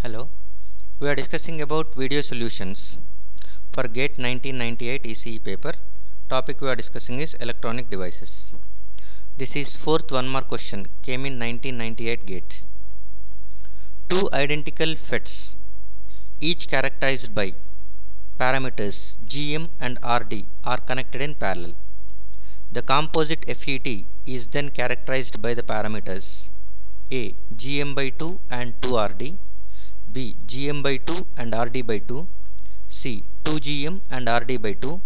Hello, we are discussing about video solutions for GATE 1998 ECE paper. Topic we are discussing is electronic devices. This is fourth one mark question, came in 1998 GATE. Two identical FETs, each characterized by parameters GM and RD, are connected in parallel. The composite FET is then characterized by the parameters A. GM by 2 and 2RD, B. GM by 2 and RD by 2, C. 2GM and RD by 2,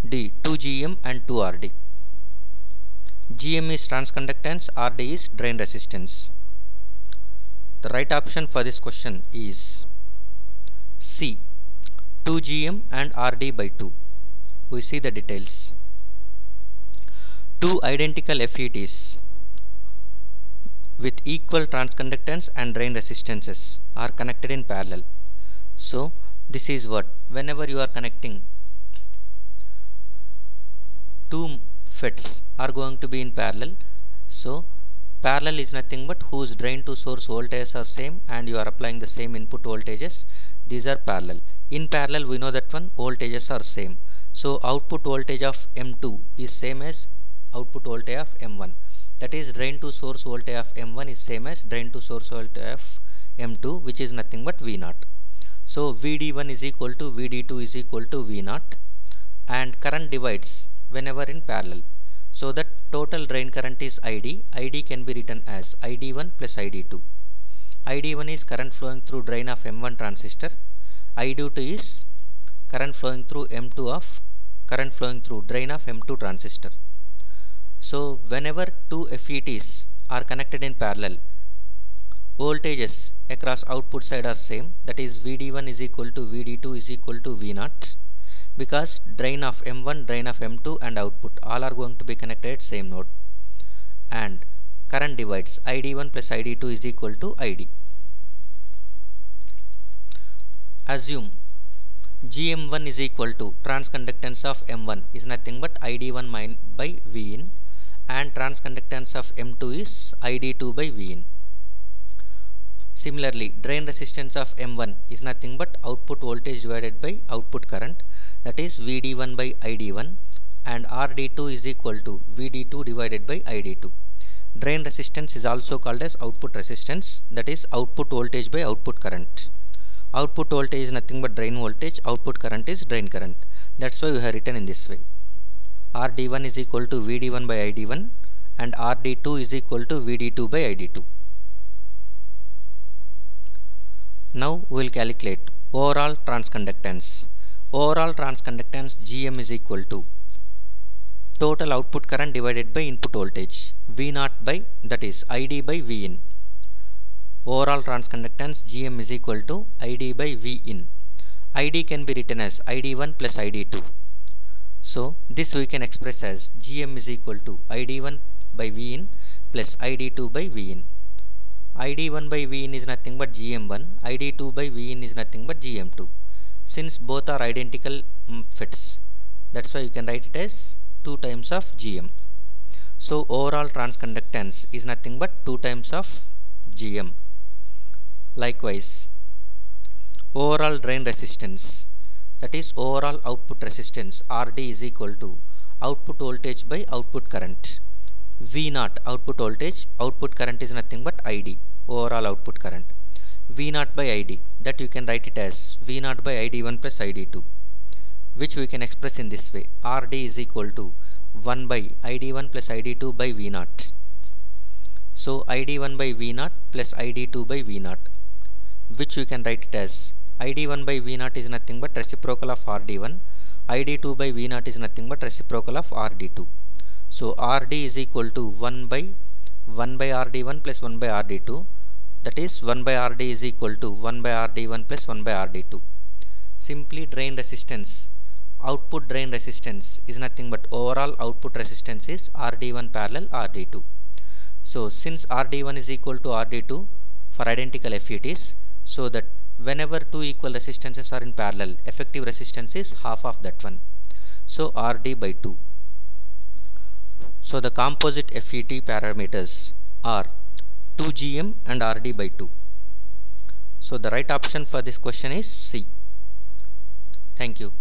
D. 2GM and 2RD. GM is transconductance, RD is drain resistance. The right option for this question is C. 2GM and RD by 2. We see the details. Two identical FETs with equal transconductance and drain resistances are connected in parallel. So this is what, whenever you are connecting two FETs are going to be in parallel. So parallel is nothing but whose drain to source voltages are same and you are applying the same input voltages. These are parallel. In parallel we know that one voltages are same. So output voltage of M2 is same as output voltage of M1. That is, drain to source voltage of M1 is same as drain to source voltage of M2, which is nothing but V0. So VD1 is equal to VD2 is equal to V0, and current divides whenever in parallel. So that total drain current is ID. ID can be written as ID1 plus ID2. ID1 is current flowing through drain of M1 transistor. ID2 is current flowing through M2 of current flowing through drain of M2 transistor. So whenever two FETs are connected in parallel, voltages across output side are same. That is, VD1 is equal to VD2 is equal to V0, because drain of M1, drain of M2 and output all are going to be connected at same node, and current divides ID1 plus ID2 is equal to ID. Assume GM1 is equal to transconductance of M1 is nothing but ID1 by Vin, and transconductance of M2 is ID2 by Vin. Similarly, drain resistance of M1 is nothing but output voltage divided by output current, that is VD1 by ID1, and RD2 is equal to VD2 divided by ID2. Drain resistance is also called as output resistance, that is output voltage by output current. Output voltage is nothing but drain voltage, output current is drain current. That's why we have written in this way. RD1 is equal to VD1 by ID1 and RD2 is equal to VD2 by ID2. Now we will calculate overall transconductance. Overall transconductance GM is equal to total output current divided by input voltage, V0 by, that is ID by Vin. Overall transconductance GM is equal to ID by Vin. ID can be written as ID1 plus ID2. So this we can express as GM is equal to ID1 by Vin plus ID2 by Vin. ID1 by Vin is nothing but GM1, ID2 by Vin is nothing but GM2. Since both are identical FETs, that's why you can write it as 2 times of GM. So overall transconductance is nothing but 2 times of GM. Likewise, overall drain resistance, that is overall output resistance, RD is equal to output voltage by output current. V0 output voltage, output current is nothing but ID, overall output current. V0 by ID, that you can write it as V0 by ID1 plus ID2, which we can express in this way. RD is equal to 1 by ID1 plus ID2 by V0. So ID1 by V0 plus ID2 by V0, which we can write it as ID1 by V0 is nothing but reciprocal of RD1, ID2 by V0 is nothing but reciprocal of RD2. So RD is equal to 1 by RD1 plus 1 by RD2, that is 1 by RD is equal to 1 by RD1 plus 1 by RD2. Simply drain resistance, output drain resistance is nothing but overall output resistance is RD1 parallel RD2. So since RD1 is equal to RD2 for identical FETs, so that whenever two equal resistances are in parallel, effective resistance is half of that one. So RD by 2. So the composite FET parameters are 2GM and RD by 2. So the right option for this question is C. Thank you.